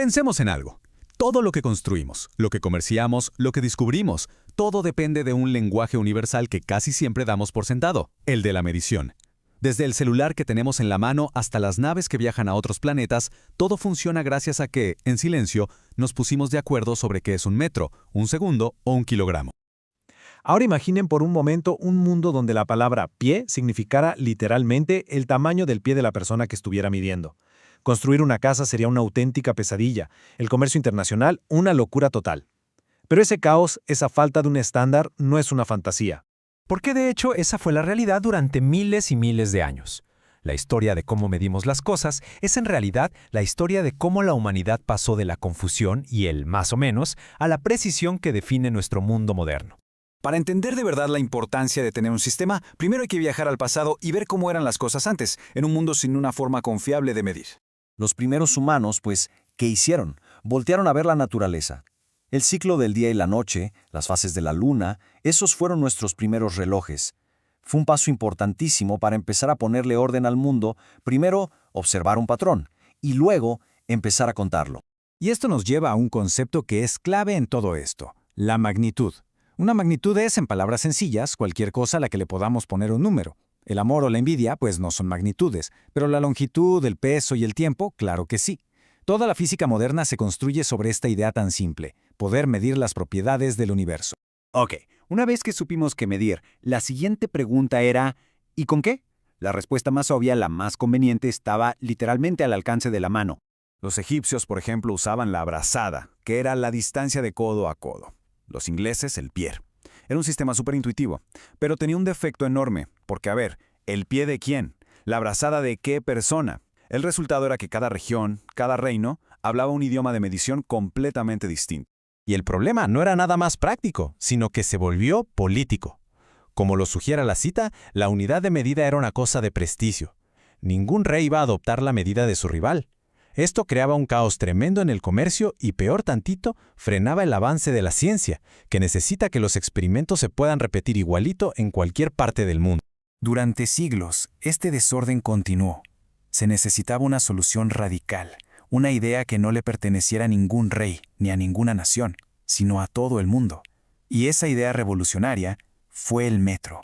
Pensemos en algo. Todo lo que construimos, lo que comerciamos, lo que descubrimos, todo depende de un lenguaje universal que casi siempre damos por sentado, el de la medición. Desde el celular que tenemos en la mano hasta las naves que viajan a otros planetas, todo funciona gracias a que, en silencio, nos pusimos de acuerdo sobre qué es un metro, un segundo o un kilogramo. Ahora imaginen por un momento un mundo donde la palabra pie significara literalmente el tamaño del pie de la persona que estuviera midiendo. Construir una casa sería una auténtica pesadilla, el comercio internacional una locura total. Pero ese caos, esa falta de un estándar, no es una fantasía. Porque de hecho esa fue la realidad durante miles y miles de años. La historia de cómo medimos las cosas es en realidad la historia de cómo la humanidad pasó de la confusión y el más o menos a la precisión que define nuestro mundo moderno. Para entender de verdad la importancia de tener un sistema, primero hay que viajar al pasado y ver cómo eran las cosas antes, en un mundo sin una forma confiable de medir. Los primeros humanos, pues, ¿qué hicieron? Voltearon a ver la naturaleza. El ciclo del día y la noche, las fases de la luna, esos fueron nuestros primeros relojes. Fue un paso importantísimo para empezar a ponerle orden al mundo, primero observar un patrón, y luego empezar a contarlo. Y esto nos lleva a un concepto que es clave en todo esto, la magnitud. Una magnitud es, en palabras sencillas, cualquier cosa a la que le podamos poner un número. El amor o la envidia, pues no son magnitudes, pero la longitud, el peso y el tiempo, claro que sí. Toda la física moderna se construye sobre esta idea tan simple, poder medir las propiedades del universo. Ok, una vez que supimos qué medir, la siguiente pregunta era, ¿y con qué? La respuesta más obvia, la más conveniente, estaba literalmente al alcance de la mano. Los egipcios, por ejemplo, usaban la brazada, que era la distancia de codo a codo. Los ingleses, el pier. Era un sistema súper intuitivo, pero tenía un defecto enorme, porque a ver, ¿el pie de quién? ¿La brazada de qué persona? El resultado era que cada región, cada reino, hablaba un idioma de medición completamente distinto. Y el problema no era nada más práctico, sino que se volvió político. Como lo sugiere la cita, la unidad de medida era una cosa de prestigio. Ningún rey iba a adoptar la medida de su rival. Esto creaba un caos tremendo en el comercio y, peor tantito, frenaba el avance de la ciencia, que necesita que los experimentos se puedan repetir igualito en cualquier parte del mundo. Durante siglos, este desorden continuó. Se necesitaba una solución radical, una idea que no le perteneciera a ningún rey ni a ninguna nación, sino a todo el mundo. Y esa idea revolucionaria fue el metro.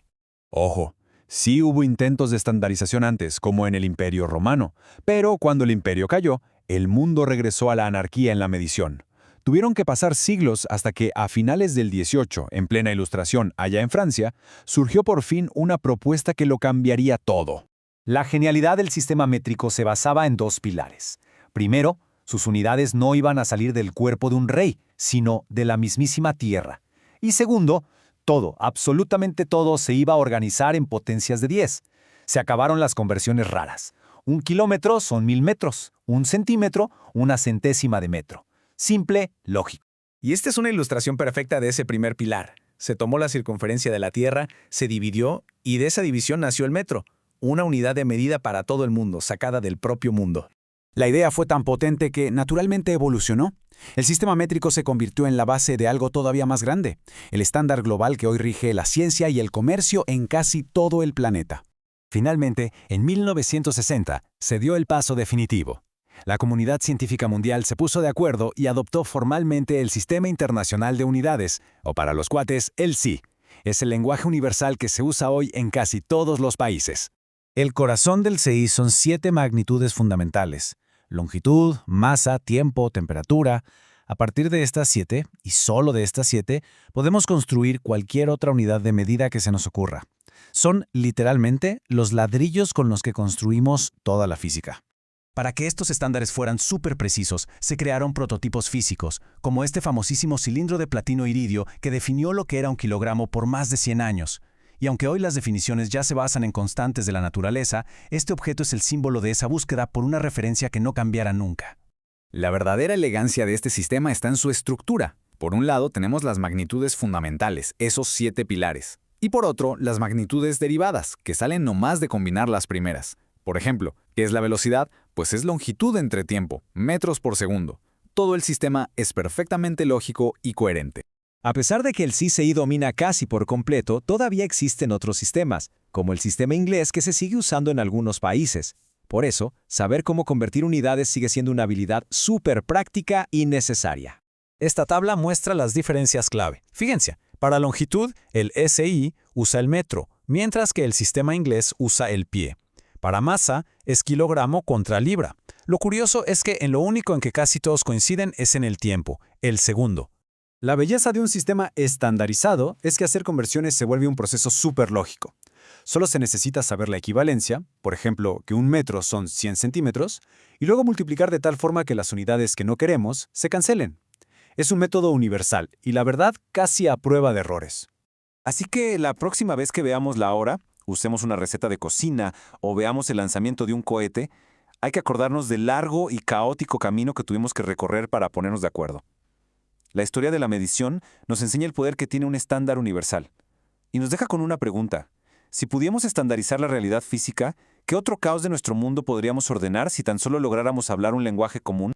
Ojo, sí hubo intentos de estandarización antes, como en el Imperio Romano, pero cuando el imperio cayó, el mundo regresó a la anarquía en la medición. Tuvieron que pasar siglos hasta que, a finales del 18, en plena Ilustración allá en Francia, surgió por fin una propuesta que lo cambiaría todo. La genialidad del sistema métrico se basaba en dos pilares. Primero, sus unidades no iban a salir del cuerpo de un rey, sino de la mismísima tierra. Y segundo, todo, absolutamente todo, se iba a organizar en potencias de 10. Se acabaron las conversiones raras. 1 kilómetro son 1000 metros, 1 centímetro, una centésima de metro. Simple, lógico. Y esta es una ilustración perfecta de ese primer pilar. Se tomó la circunferencia de la Tierra, se dividió y de esa división nació el metro, una unidad de medida para todo el mundo, sacada del propio mundo. La idea fue tan potente que naturalmente evolucionó. El sistema métrico se convirtió en la base de algo todavía más grande, el estándar global que hoy rige la ciencia y el comercio en casi todo el planeta. Finalmente, en 1960, se dio el paso definitivo. La comunidad científica mundial se puso de acuerdo y adoptó formalmente el Sistema Internacional de Unidades, o para los cuates, el SI. Es el lenguaje universal que se usa hoy en casi todos los países. El corazón del CI son 7 magnitudes fundamentales: longitud, masa, tiempo, temperatura. A partir de estas 7, y solo de estas 7, podemos construir cualquier otra unidad de medida que se nos ocurra. Son, literalmente, los ladrillos con los que construimos toda la física. Para que estos estándares fueran súper precisos, se crearon prototipos físicos, como este famosísimo cilindro de platino iridio que definió lo que era un kilogramo por más de 100 años. Y aunque hoy las definiciones ya se basan en constantes de la naturaleza, este objeto es el símbolo de esa búsqueda por una referencia que no cambiara nunca. La verdadera elegancia de este sistema está en su estructura. Por un lado tenemos las magnitudes fundamentales, esos 7 pilares. Y por otro, las magnitudes derivadas, que salen nomás de combinar las primeras. Por ejemplo, ¿qué es la velocidad? Pues es longitud entre tiempo, metros por segundo. Todo el sistema es perfectamente lógico y coherente. A pesar de que el CI domina casi por completo, todavía existen otros sistemas, como el sistema inglés que se sigue usando en algunos países. Por eso, saber cómo convertir unidades sigue siendo una habilidad súper práctica y necesaria. Esta tabla muestra las diferencias clave. Fíjense, para longitud, el SI usa el metro, mientras que el sistema inglés usa el pie. Para masa, es kilogramo contra libra. Lo curioso es que en lo único en que casi todos coinciden es en el tiempo, el segundo. La belleza de un sistema estandarizado es que hacer conversiones se vuelve un proceso súper lógico. Solo se necesita saber la equivalencia, por ejemplo, que un metro son 100 centímetros, y luego multiplicar de tal forma que las unidades que no queremos se cancelen. Es un método universal y la verdad casi a prueba de errores. Así que la próxima vez que veamos la hora, usemos una receta de cocina o veamos el lanzamiento de un cohete, hay que acordarnos del largo y caótico camino que tuvimos que recorrer para ponernos de acuerdo. La historia de la medición nos enseña el poder que tiene un estándar universal. Y nos deja con una pregunta. Si pudiéramos estandarizar la realidad física, ¿qué otro caos de nuestro mundo podríamos ordenar si tan solo lográramos hablar un lenguaje común?